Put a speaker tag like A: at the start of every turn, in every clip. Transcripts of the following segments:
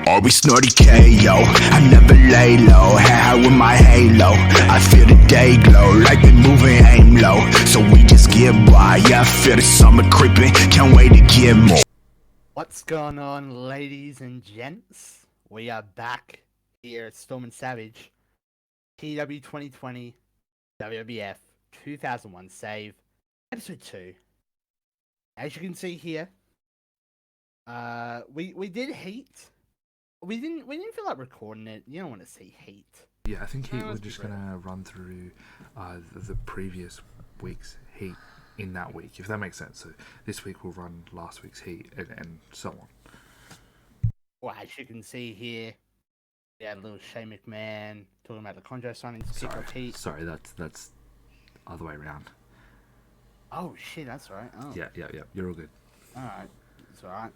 A: Always snorty KO, I never lay low. High with my halo, I feel the day glow. Like we moving aim low, so we just get by. Yeah, I feel the summer creeping, can't wait to get more.
B: What's going on, ladies and gents? We are back here at Storm and Savage, TEW 2020, WWF 2001 Save, Episode 2. As you can see here, we did Heat. We didn't feel like recording it. You don't want to see Heat.
C: Yeah, I think Heat, we're just going to run through the previous week's Heat in that week, if that makes sense. So this week we'll run last week's Heat and so on.
B: Well, as you can see here, we had a little Shane McMahon talking about the Conjo signings to kick off Heat.
C: Sorry, that's other way around.
B: Oh, shit, that's right. Oh.
C: Yeah, you're all good.
B: Alright, it's alright.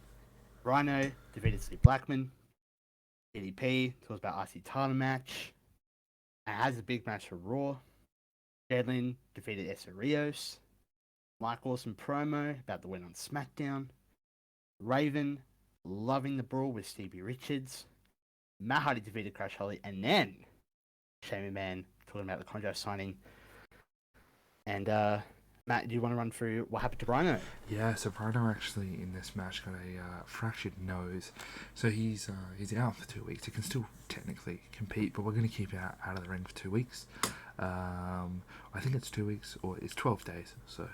B: Rhino defeated Steve Blackman. DDP talks about IC title match. And has a big match for Raw. Deadman defeated Essa Rios. Mike Awesome promo about the win on SmackDown. Raven loving the brawl with Stevie Richards. Matt Hardy defeated Crash Holly. And then Shane McMahon talking about the Conjo signing. And Matt, do you want to run through what happened to Rhino?
C: Yeah, so Rhino actually in this match got a fractured nose, so he's out for 2 weeks. He can still technically compete, but we're going to keep him out of the ring for 2 weeks. I think it's 2 weeks, or it's 12 days, so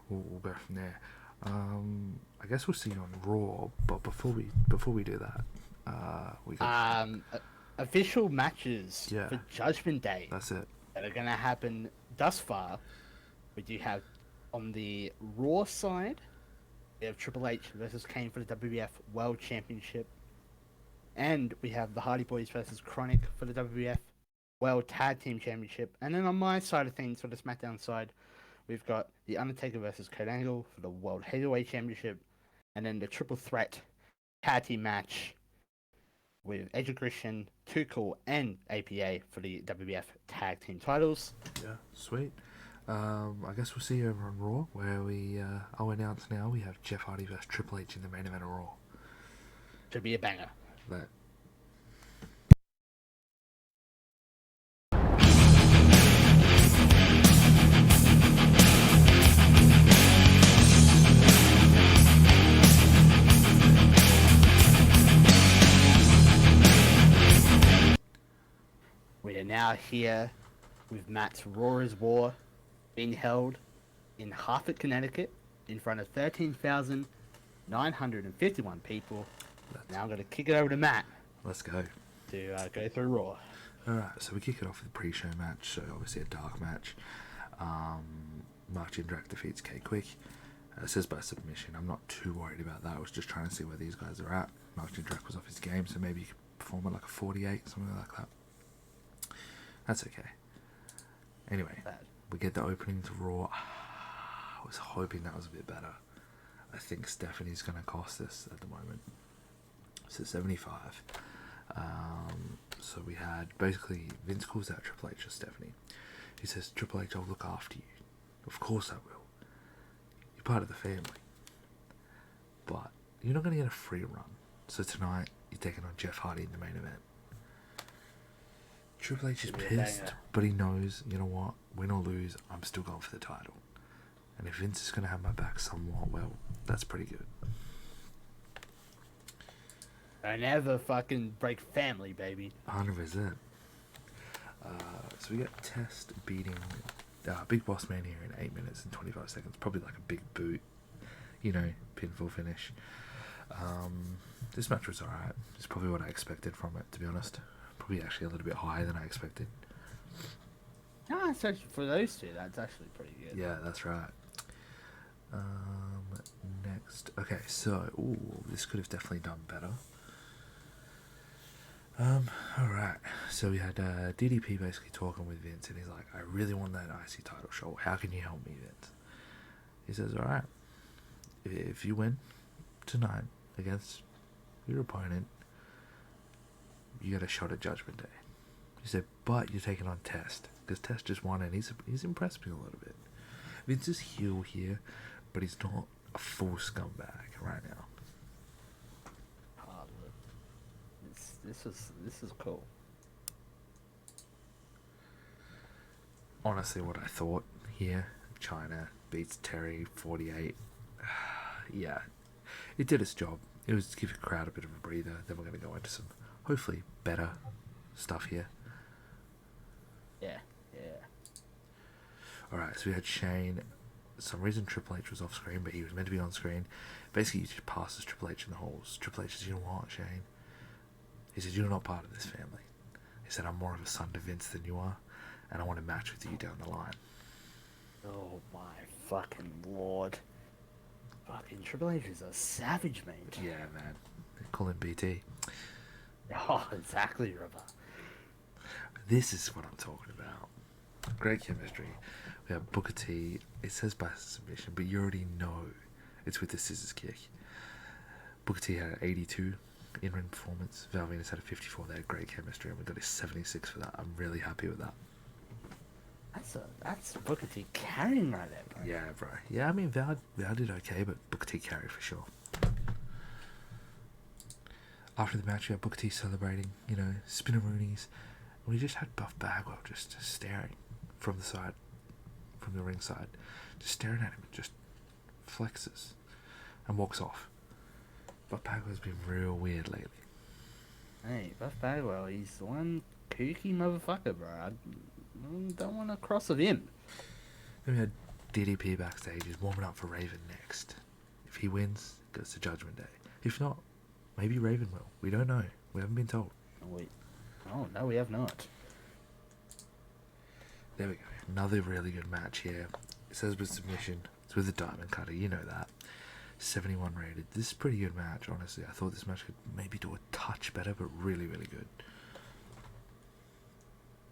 C: we'll go from there. I guess we'll see you on Raw, but before we do that, we got
B: official matches
C: Yeah.
B: for Judgement Day.
C: That's it.
B: That are going to happen thus far. We do have on the Raw side, we have Triple H versus Kane for the WWF World Championship. And we have the Hardy Boys versus Chronic for the WWF World Tag Team Championship. And then on my side of things, for the SmackDown side, we've got the Undertaker versus Kurt Angle for the World Heavyweight Championship. And then the Triple Threat Tag Team match with Edge of Christian, Too Cool, and APA for the WWF Tag Team titles.
C: Yeah, sweet. I guess we'll see you over on Raw, where I'll announce now we have Jeff Hardy versus Triple H in the main event of Raw.
B: Should be a banger.
C: That.
B: We are now here with Matt's Raw is War being held in Hartford, Connecticut, in front of 13,951 people. Now I'm going to kick it over to Matt.
C: Let's go.
B: To go through Raw.
C: Alright, so we kick it off with the pre-show match, so obviously a dark match. Mark Jindrak defeats K-Quick. It says by submission. I'm not too worried about that. I was just trying to see where these guys are at. Mark Jindrak was off his game, so maybe he could perform at like a 48, something like that. That's okay. Anyway, we get the opening to Raw. I was hoping that was a bit better. I think Stephanie's going to cost us at the moment. So 75. So we had basically Vince calls out Triple H or Stephanie. He says, Triple H, I'll look after you. Of course I will. You're part of the family. But you're not going to get a free run. So tonight, you're taking on Jeff Hardy in the main event. Triple H is pissed, but he knows, you know what, win or lose, I'm still going for the title. And if Vince is going to have my back somewhat, well, that's pretty good.
B: Don't ever fucking break family, baby.
C: 100%. So we got Test beating Big Boss Man here in 8 minutes and 25 seconds. Probably like a big boot, you know, pinfall finish. This match was alright. It's probably what I expected from it, to be honest. Probably actually a little bit higher than I expected.
B: No, it's actually, for those two, that's actually pretty good.
C: Yeah, that's right. Next. Okay, so, this could have definitely done better. Alright. So we had DDP basically talking with Vince, and he's like, I really want that IC title shot. How can you help me, Vince? He says, alright, if you win tonight against your opponent, you get a shot at Judgment Day. He said, but you're taking on Test, because Test just won, and he's impressed me a little bit. Vince is heel here, but he's not a full scumbag right now.
B: It's this is cool.
C: Honestly, what I thought here, China beats Terry 48. Yeah, it did its job. It was to give the crowd a bit of a breather. Then we're going to go into some, hopefully, better stuff here.
B: Yeah.
C: Alright, so we had Shane. For some reason Triple H was off screen, but he was meant to be on screen. Basically, he just passes Triple H in the halls. Triple H says, "You know what, Shane?" He says, "You're not part of this family." He said, "I'm more of a son to Vince than you are, and I want to match with you down the line."
B: Oh my fucking lord. Fucking Triple H is a savage, mate.
C: Yeah, man. They call him BT.
B: Oh, exactly, Rubber.
C: This is what I'm talking about. Great chemistry. We have Booker T. It says by submission, but you already know it's with the scissors kick. Booker T had an 82 in-ring performance. Val Venus had a 54. They had great chemistry, and we got a 76 for that. I'm really happy with that.
B: That's Booker T carrying right there, bro.
C: Yeah, bro. Yeah, I mean, Val did okay, but Booker T carried for sure. After the match, we had Booker T celebrating, spinneroonies. And we just had Buff Bagwell just staring from the side, from the ring side, just staring at him, just flexes and walks off. Buff Bagwell's been real weird lately.
B: Hey, Buff Bagwell, he's one kooky motherfucker, bro. I don't want to cross with him.
C: Then we had DDP backstage. He's warming up for Raven next. If he wins, it goes to Judgment Day. If not, maybe Raven will. We don't know. We haven't been told.
B: Oh, no, we have not.
C: There we go. Another really good match here. It says with submission. It's with the Diamond Cutter. You know that. 71 rated. This is a pretty good match, honestly. I thought this match could maybe do a touch better, but really, really good.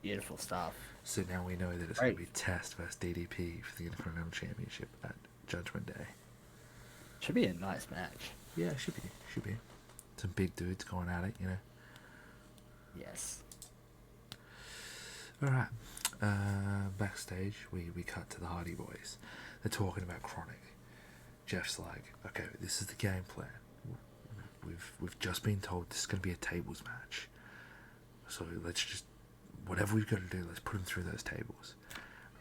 B: Beautiful stuff.
C: So now we know that it's going to be Test versus DDP for the Intercontinental Championship at Judgment Day.
B: Should be a nice match.
C: Yeah, it should be. Some big dudes going at it,
B: Yes.
C: Alright. Backstage, we cut to the Hardy Boys. They're talking about Chronic. Jeff's like, okay, this is the game plan. We've just been told this is going to be a tables match. So let's just, whatever we've got to do, let's put him through those tables.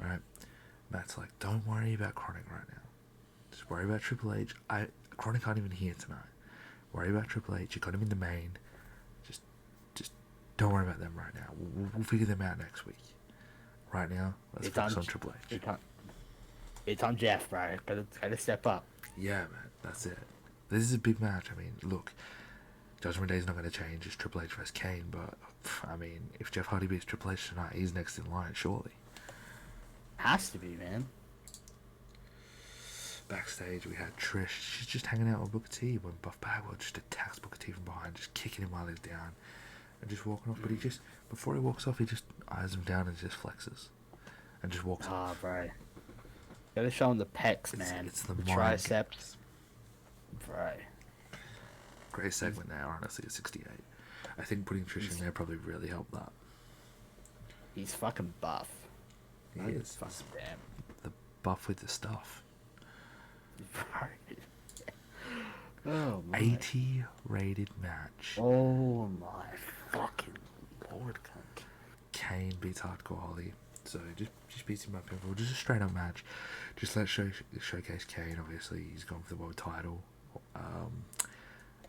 C: Alright? Matt's like, don't worry about Chronic right now. Just worry about Triple H. Chronic aren't even here tonight. Worry about Triple H. You got him in the main. Just don't worry about them right now. We'll figure them out next week. Right now, let's focus on Triple H.
B: It's on Jeff, bro. Gotta step up.
C: Yeah, man, that's it. This is a big match. I mean, look, Judgment Day is not going to change. It's Triple H vs Kane, but I mean, if Jeff Hardy beats Triple H tonight, he's next in line, surely.
B: Has to be, man.
C: Backstage, we had Trish. She's just hanging out with Booker T when Buff Bagwell just attacks Booker T from behind, just kicking him while he's down, and just walking off. But he just, before he walks off, he just eyes him down and just flexes, and just walks off.
B: Ah, bro. Gotta show him the pecs, man.
C: It's the
B: triceps. Bro.
C: Great segment there, honestly, at 68. I think putting Trish in there probably really helped that.
B: He's fucking buff.
C: He is.
B: Fucking damn.
C: The buff with the stuff.
B: Oh my.
C: 80 rated match.
B: Oh my fucking lord, cunt.
C: Kane beats Hardcore Holly. So just beats him by pinfall. Just a straight up match. Just let showcase Kane. Obviously, he's gone for the world title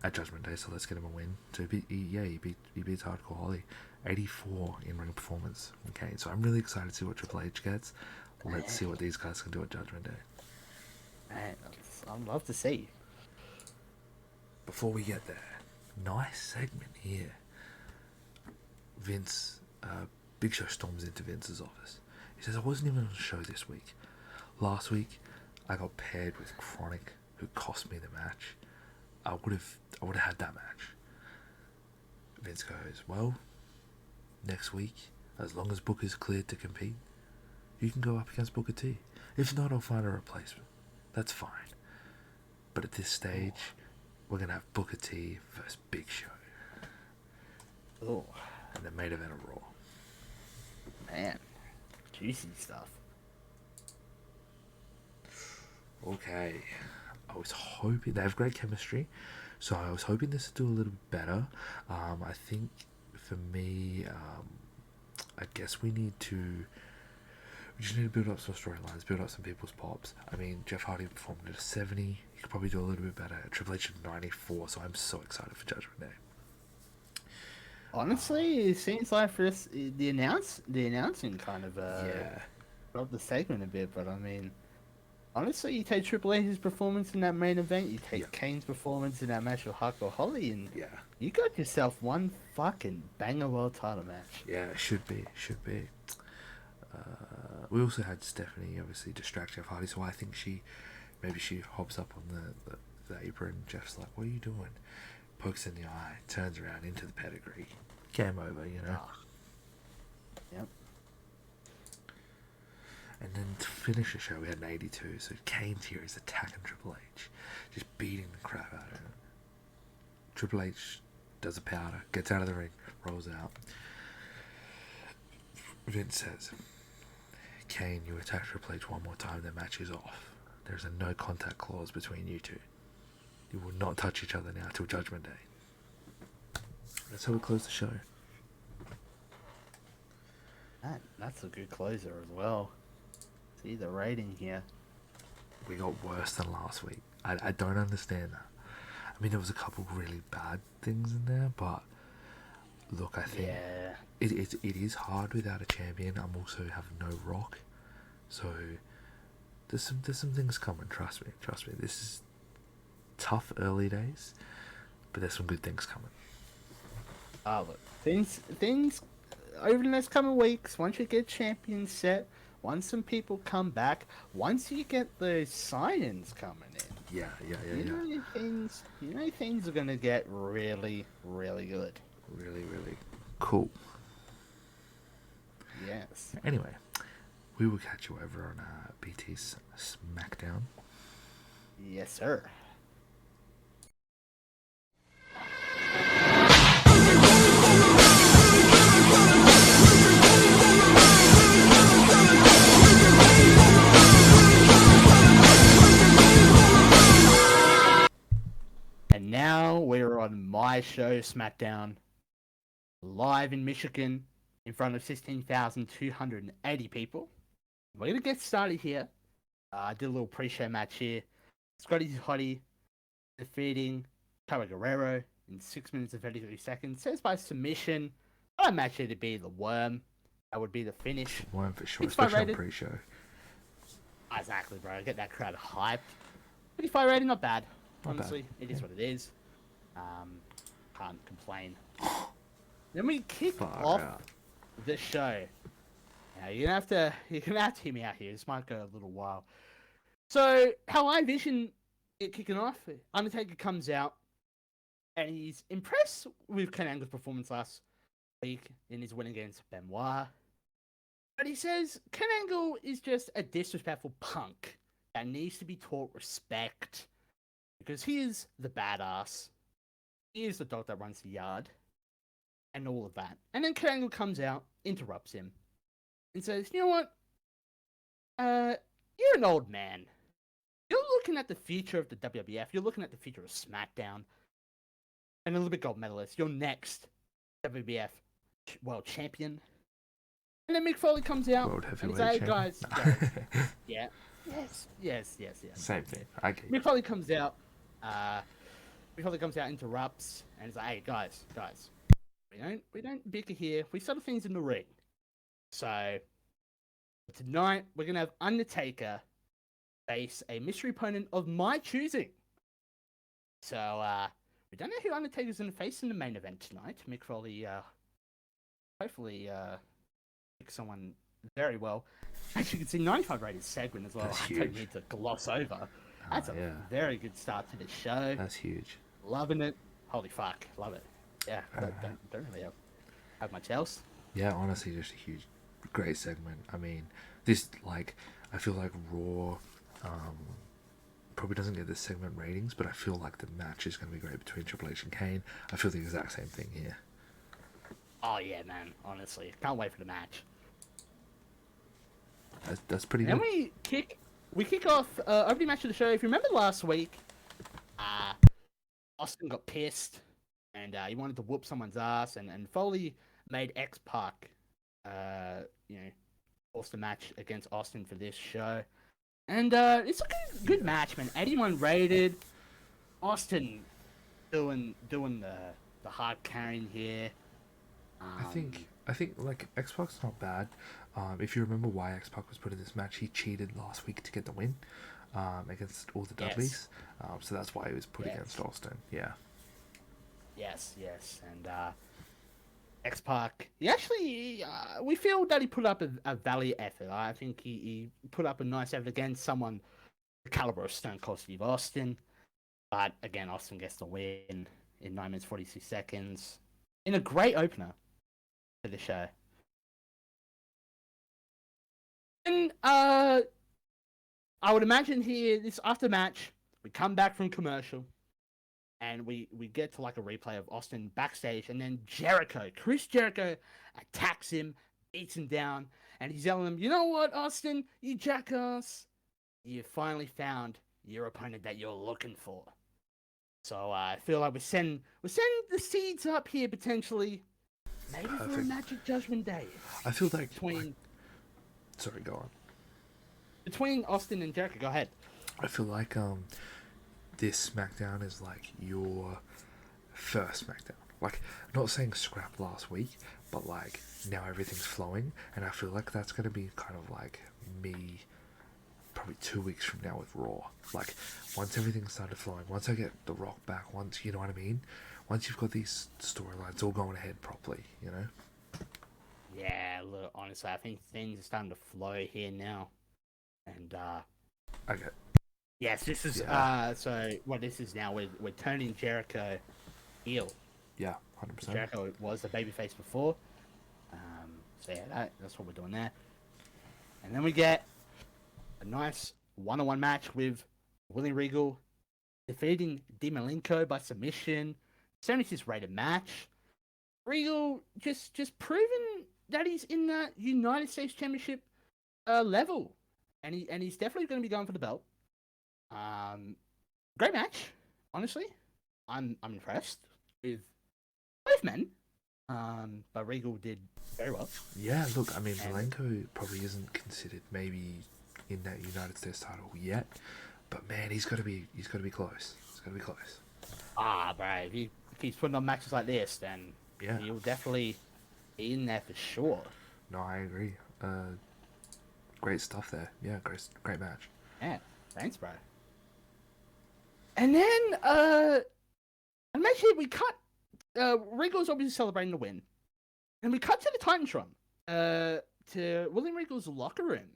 C: at Judgment Day. So let's get him a win. So he beats Hardcore Holly. 84 in ring performance from Kane. So I'm really excited to see what Triple H gets. Let's see what these guys can do at Judgment Day.
B: Man, I'd love to see.
C: Before we get there, nice segment here. Vince, Big Show storms into Vince's office. He says, I wasn't even on the show this week. Last week, I got paired with Chronic, who cost me the match. I would have had that match. Vince goes, well, next week, as long as Booker's cleared to compete, you can go up against Booker T. If not, I'll find a replacement. That's fine. But at this stage, we're going to have Booker T versus Big Show.
B: Oh.
C: And the main event of Raw.
B: Man. Juicy stuff.
C: Okay. I was hoping... They have great chemistry. So I was hoping this would do a little bit better. I think for me, I guess we just need to build up some storylines, build up some people's pops. I mean, Jeff Hardy performed at a 70. He could probably do a little bit better. Triple H at 94, so I'm so excited for Judgment Day.
B: Honestly, it seems like for this, the announcing kind of
C: Yeah.
B: dropped the segment a bit, but I mean, honestly, you take Triple H's performance in that main event, you take Kane's performance in that match with Hardcore Holly, and you got yourself one fucking banger world title match.
C: Yeah, it should be. We also had Stephanie obviously distract Jeff Hardy, so I think she hops up on the apron. Jeff's like, "What are you doing?" Pokes in the eye, turns around into the pedigree. Game over, you know.
B: Yep.
C: And then to finish the show, we had an 82. So Kane's here is attacking Triple H, just beating the crap out of him. Triple H does a powder, gets out of the ring, rolls out. Vince says, "Kane, you attack Triple H one more time, the match is off. There's a no contact clause between you two. You will not touch each other now till Judgment Day." That's how we close the show.
B: That's a good closer as well. See the rating here.
C: We got worse than last week. I don't understand that. I mean, there was a couple really bad things in there, but look, I think it is hard without a champion. I'm also have no Rock, so there's some things coming. Trust me. This is tough early days, but there's some good things coming.
B: Look, things over the next coming weeks. Once you get champions set, once some people come back, once you get those sign-ins coming in.
C: Yeah.
B: You know things are gonna get really, really good.
C: Really, really cool.
B: Yes.
C: Anyway, we will catch you over on BT's SmackDown.
B: Yes, sir. And now we're on my show, SmackDown, live in Michigan, in front of 16,280 people. We're going to get started here. I did a little pre-show match here. Scotty Hottie defeating Chavo Guerrero in 6 minutes and 33 seconds. Says by submission. I match it to be the worm. That would be the finish.
C: Worm for sure,
B: It's
C: especially
B: rated.
C: on pre-show.
B: Exactly, bro. Get that crowd hyped. 55 rating, not bad. Honestly, it is what it is. Can't complain. Then we kick off the show. Now you're gonna have to hear me out here. This might go a little while. So how I envision it kicking off, Undertaker comes out and he's impressed with Kurt Angle's performance last week in his win against Benoit. But he says Kurt Angle is just a disrespectful punk that needs to be taught respect. Because he is the badass. He is the dog that runs the yard. And all of that. And then Kurt Angle comes out, interrupts him, and says, "You know what? You're an old man. You're looking at the future of the WWF. You're looking at the future of SmackDown. And a little bit gold medalist. You're next WWF World Champion." And then Mick Foley comes out.
C: World
B: and
C: Heavyweight
B: he's like,
C: Champion.
B: guys. Yeah. Yes.
C: Same thing. Okay.
B: Mick Foley comes out. Interrupts, and he's like, "Hey, guys. We don't bicker here. We settle things in the ring. So tonight we're gonna have Undertaker face a mystery opponent of my choosing. So we don't know who Undertaker's gonna face in the main event tonight. Mick Foley hopefully pick someone very well. As you can see, 95 rated segment as well.
C: That's
B: I
C: huge.
B: don't need to gloss over. That's a very good start to the show.
C: That's huge.
B: Loving it. Holy fuck, love it. Yeah, don't really have much else.
C: Yeah, honestly, just a huge, great segment. I mean, this, like, I feel like Raw probably doesn't get this segment ratings, but I feel like the match is going to be great between Triple H and Kane. I feel the exact same thing here.
B: Oh yeah, man. Honestly, can't wait for the match.
C: That's pretty
B: Then
C: good.
B: we kick off opening match of the show. If you remember last week, Austin got pissed, and he wanted to whoop someone's ass, and Foley made X-Pac, force the match against Austin for this show. And it's a good match, man. 81 rated. Austin doing the hard carrying here.
C: I think like X-Pac's not bad. If you remember why X-Pac was put in this match, he cheated last week to get the win against all the Dudleys. So that's why he was put against Austin. Yeah.
B: Yes, and X-Pac, he actually, we feel that he put up a valiant effort. I think he put up a nice effort against someone the caliber of Stone Cold Steve Austin. But again, Austin gets the win in 9 minutes 46 seconds in a great opener for the show. And I would imagine here, this after match, we come back from commercial, and we get to like a replay of Austin backstage, and then Chris Jericho attacks him, beats him down, and he's yelling at him, "You know what, Austin, you jackass? You finally found your opponent that you're looking for." So I feel like we're sending the seeds up here potentially, maybe for a Magic Judgment Day.
C: I feel like
B: between.
C: Sorry, go on.
B: Between Austin and Jericho, go ahead.
C: I feel like this SmackDown is like your first SmackDown. Like, not saying scrap last week, but like now everything's flowing, and I feel like that's gonna be kind of like me probably 2 weeks from now with Raw. Like, once everything started flowing, once I get The Rock back, once, you know what I mean? Once you've got these storylines all going ahead properly, you know?
B: Yeah, look, honestly, I think things are starting to flow here now. And,
C: Okay.
B: yes, this is, so what this is now, we're turning Jericho heel.
C: Yeah, 100%.
B: Jericho was the babyface before. So yeah, that's what we're doing there. And then we get a nice one-on-one match with Willie Regal defeating Dean Malenko by submission. 76 rated match. Regal just proven that he's in that United States Championship level, and he's definitely going to be going for the belt. Great match, honestly. I'm impressed with both men. But Regal did very well.
C: Yeah, look, I mean, Malenko probably isn't considered maybe in that United States title yet, but man, he's got to be close. He's got to be close.
B: Bro, if he keeps putting on matches like this, then he'll definitely be in there for sure.
C: No, I agree. Great stuff there. Yeah, great match.
B: Yeah, thanks, bro. And then, and actually we cut. Regal's obviously celebrating the win, and we cut to the Titantron, to William Regal's locker room,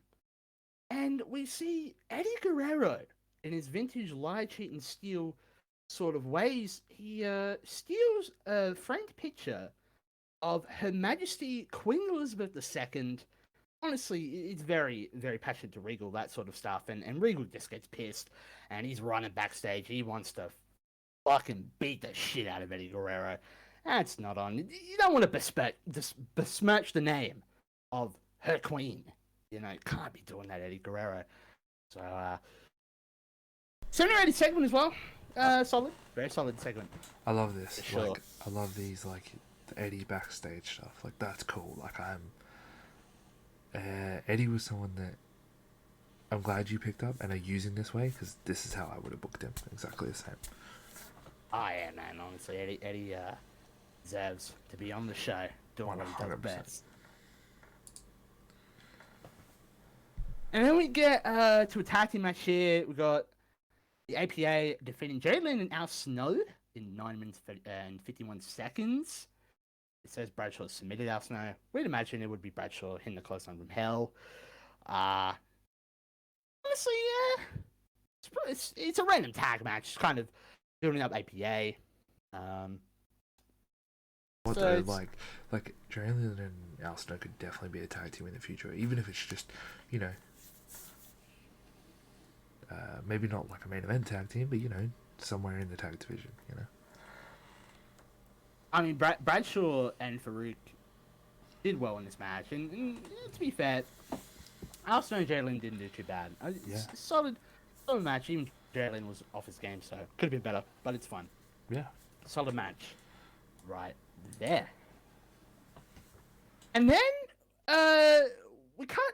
B: and we see Eddie Guerrero in his vintage lie, cheat, and steal sort of ways. He steals a framed picture of Her Majesty Queen Elizabeth II. Honestly, it's very, very passionate to Regal, that sort of stuff, and Regal just gets pissed, and he's running backstage. He wants to fucking beat the shit out of Eddie Guerrero. That's not on. You don't want to besmirch the name of her queen. You know, can't be doing that, Eddie Guerrero. So, 70-rated segment as well. Solid. Very solid segment.
C: I love this.
B: For sure.
C: Like, I love these, like, the Eddie backstage stuff. Like, that's cool. Like, Eddie was someone that I'm glad you picked up and are using this way, because this is how I would have booked him. Exactly the same.
B: Oh, yeah, man. Honestly, Eddie deserves to be on the show doing what he does best. And then we get to a tag team match here. We got the APA defeating Jerry Lynn and Al Snow in 9 minutes and 51 seconds. It says Bradshaw submitted Al Snow. We'd imagine it would be Bradshaw hitting the close line from hell. Honestly, yeah. It's a random tag match. It's kind of building up APA.
C: Like Jerry Lynn and Al Snow could definitely be a tag team in the future, even if it's just, you know, maybe not like a main event tag team, but, you know, somewhere in the tag division, you know.
B: I mean, Bradshaw and Farouk did well in this match, and to be fair, Al Snow and Jerry Lynn didn't do too bad. Solid match. Even Jerry Lynn was off his game, so could have been better, but it's fine.
C: Yeah.
B: Solid match. Right there. And then, we cut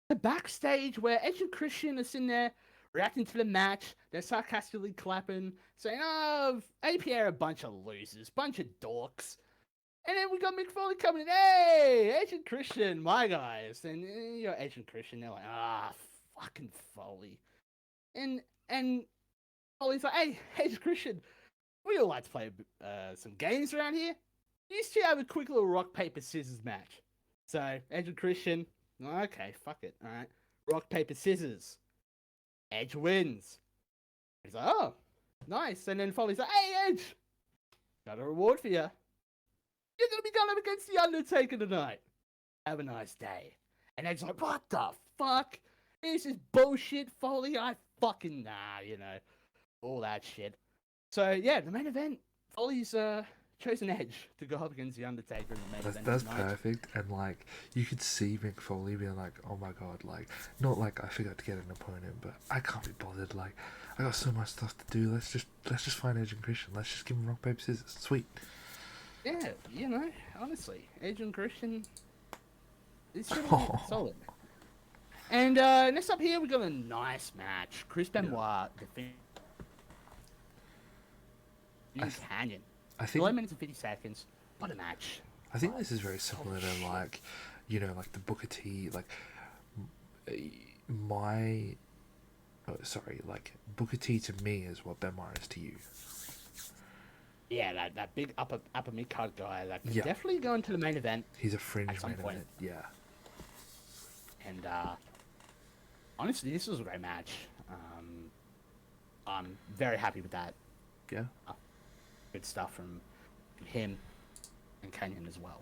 B: the backstage where Edge and Christian are sitting there reacting to the match. They're sarcastically clapping, saying, "Oh, APA are a bunch of losers, bunch of dorks." And then we got Mick Foley coming in. "Hey, Edge and Christian, my guys." And you know, Edge and Christian, they're like, fucking Foley. And Foley's like, "Hey, Edge and Christian, we all like to play some games around here. Used to have a quick little rock, paper, scissors match." So, Edge and Christian, okay, fuck it, alright. Rock, paper, scissors. Edge wins. He's like, "Oh, nice." And then Foley's like, "Hey, Edge, got a reward for you. You're gonna be going up against the Undertaker tonight. Have a nice day." And Edge's like, "What the fuck? This is bullshit, Foley. I fucking all that shit." So yeah, the main event, Foley's chosen Edge to go up against the Undertaker in the main event.
C: That's perfect, and like you could see Mick Foley being like, "Oh my god!" Like not like I forgot to get an opponent, but I can't be bothered. Like I got so much stuff to do. Let's just find Edge and Christian. Let's just give him rock paper scissors. Sweet.
B: Yeah, honestly, Edge and Christian, it's really solid. And next up here, we got a nice match. Chris Benoit defeating Canyon.
C: I think
B: 11 minutes and 50 seconds. What a match.
C: I think this is very similar to like, like the Booker T, like like Booker T to me is what Benoit is to you.
B: Yeah, that big upper mid card guy that can definitely go into the main event.
C: He's a fringe main
B: point.
C: event. Yeah.
B: And honestly, this was a great match. I'm very happy with that.
C: Yeah.
B: Good stuff from him and Canyon as well.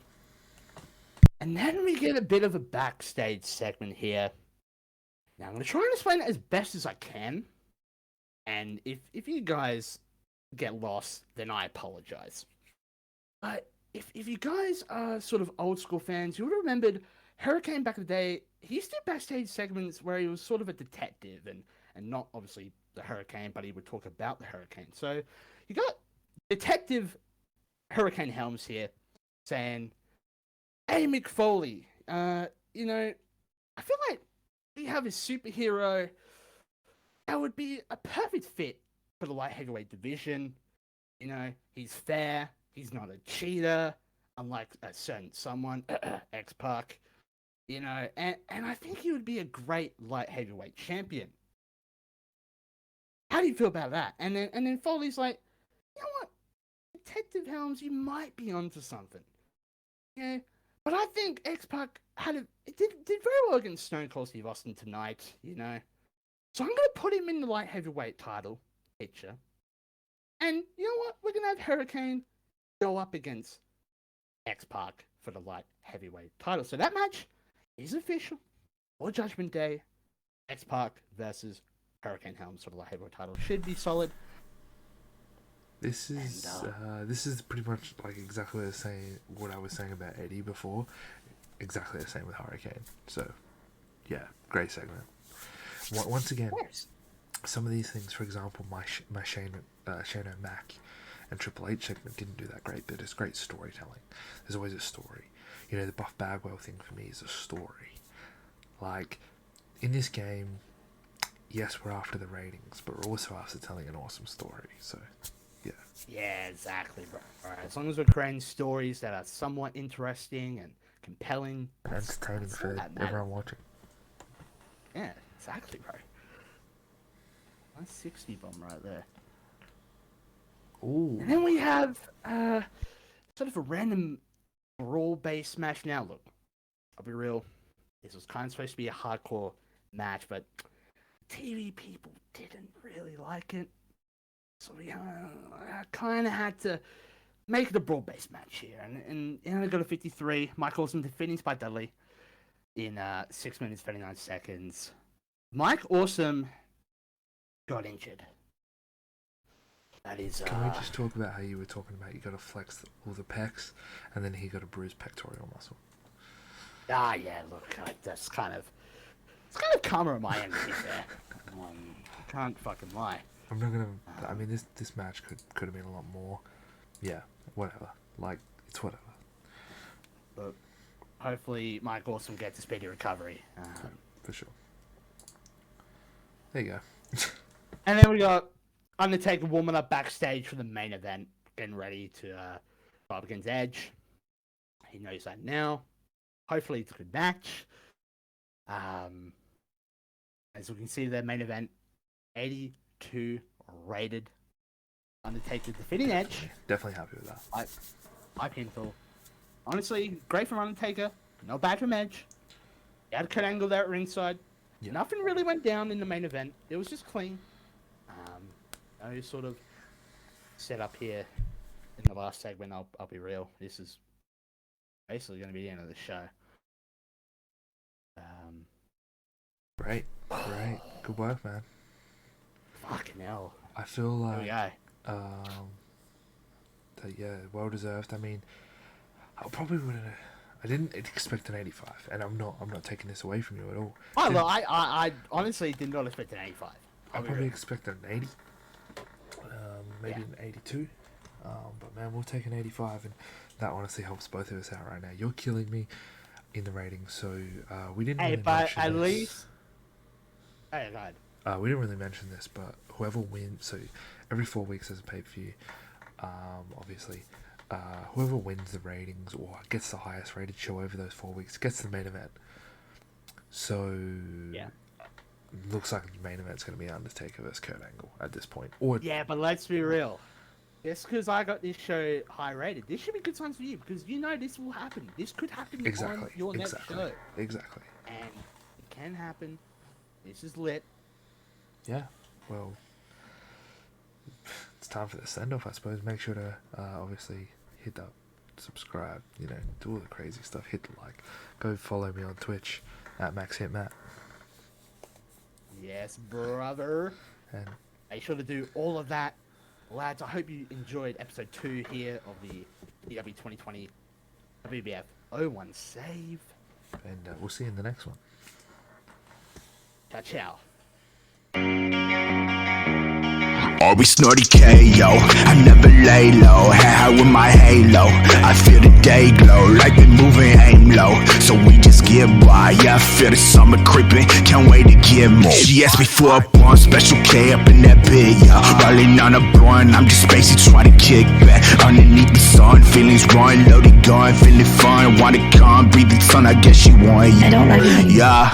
B: And then we get a bit of a backstage segment here. Now I'm going to try and explain it as best as I can. And if you guys get lost, then I apologize. But if you guys are sort of old school fans, you would have remembered Hurricane back in the day. He used to do backstage segments where he was sort of a detective and not obviously the Hurricane, but he would talk about the Hurricane. So you got Detective Hurricane Helms here saying, "Hey, Mick Foley, I feel like we have a superhero that would be a perfect fit for the light heavyweight division. He's fair, he's not a cheater, unlike a certain someone, X-Pac, and I think he would be a great light heavyweight champion. How do you feel about that?" And then Foley's like, "You know what, Detective Helms, you might be onto something. Yeah, but I think X-Pac did very well against Stone Cold Steve Austin tonight, So I'm gonna put him in the light heavyweight title picture. And you know what? We're gonna have Hurricane go up against X-Pac for the light heavyweight title. So that match is official for Judgment Day. X-Pac versus Hurricane Helms for the light heavyweight title. Should be solid.
C: This is pretty much like exactly what I was saying about Eddie before. Exactly the same with Hurricane. So, yeah, great segment. Once again, some of these things, for example, my Shane O'Mac and Triple H segment didn't do that great, but it's great storytelling. There's always a story. The Buff Bagwell thing for me is a story. Like, in this game, yes, we're after the ratings, but we're also after telling an awesome story. So, yeah.
B: Yeah, exactly, bro. All right, as long as we're creating stories that are somewhat interesting and compelling,
C: and entertaining for everyone watching.
B: Yeah, exactly, bro. Nice 60 bomb right there.
C: Ooh.
B: And then we have sort of a random brawl-based match. Now, look, I'll be real. This was kind of supposed to be a hardcore match, but TV people didn't really like it. So we kind of had to make it a brawl-based match here. And I got a 53. Mike Awesome defeating Spike Dudley in 6 minutes, 39 seconds. Mike Awesome got injured. That is.
C: Can we just talk about how you were talking about you got to flex all the pecs, and then he got a bruised pectoral muscle?
B: Yeah. Look, it's kind of karma on my end. To be fair, can't fucking lie.
C: I'm not gonna. I mean, this match could have been a lot more. Yeah, whatever. Like, it's whatever.
B: But hopefully, Mike Awesome gets a speedy recovery.
C: For sure. There you go.
B: And then we got Undertaker warming up backstage for the main event, getting ready to go up against Edge. He knows that now. Hopefully, it's a good match. As we can see, the main event, 82 rated. Undertaker defeating Edge.
C: Definitely happy with that.
B: I pinfall. Honestly, great from Undertaker. Not bad from Edge. He had Kurt Angle there at ringside.
C: Yeah.
B: Nothing really went down in the main event. It was just clean. No sort of set up here in the last segment. I'll be real. This is basically going to be the end of the show.
C: Great. Good work, man.
B: Fucking hell.
C: I feel like
B: There we go.
C: that, yeah, well deserved. I mean, I probably wouldn't. I didn't expect an 85, and I'm not taking this away from you at all.
B: Oh, look, I honestly did not expect an 85.
C: I probably expected an 80, maybe an 82. But man, we'll take an 85, and that honestly helps both of us out right now. You're killing me in the ratings, so we didn't.
B: Hey,
C: really
B: but
C: mention
B: at
C: this.
B: least. Hey, go ahead.
C: We didn't really mention this, but whoever wins, so every 4 weeks there's a pay-per-view, obviously, whoever wins the ratings or gets the highest rated show over those 4 weeks gets the main event. So,
B: Yeah.
C: looks like the main event's going to be Undertaker versus Kurt Angle at this point. Or
B: Yeah, but let's be real. Just because I got this show high rated, this should be good signs for you because you know this will happen. This could happen
C: exactly,
B: on your next show.
C: exactly.
B: And it can happen. This is lit.
C: Yeah, well, it's time for the send-off, I suppose. Make sure to obviously hit that subscribe, you know, do all the crazy stuff, hit the like, go follow me on Twitch at MAXHITMATT,
B: Yes, brother.
C: and
B: Make sure to do all of that. Lads, I hope you enjoyed episode 2 here of the TEW 2020 WWF 01 save.
C: we'll see you in the next one.
B: Ciao, ciao.
A: Always snorty KO, I never lay low. High with my halo, I feel the day glow like the moving aim low. So we just get by, yeah, I feel the summer creeping. Can't wait to get more. She asked me for a bond, special K up in that big, yeah. Rolling on a blunt, I'm just spacey trying to kick back. Underneath the sun, feelings run, loaded gun, feeling fun. Wanna come, breathe the sun, I guess she want,
D: I don't know you.
A: yeah.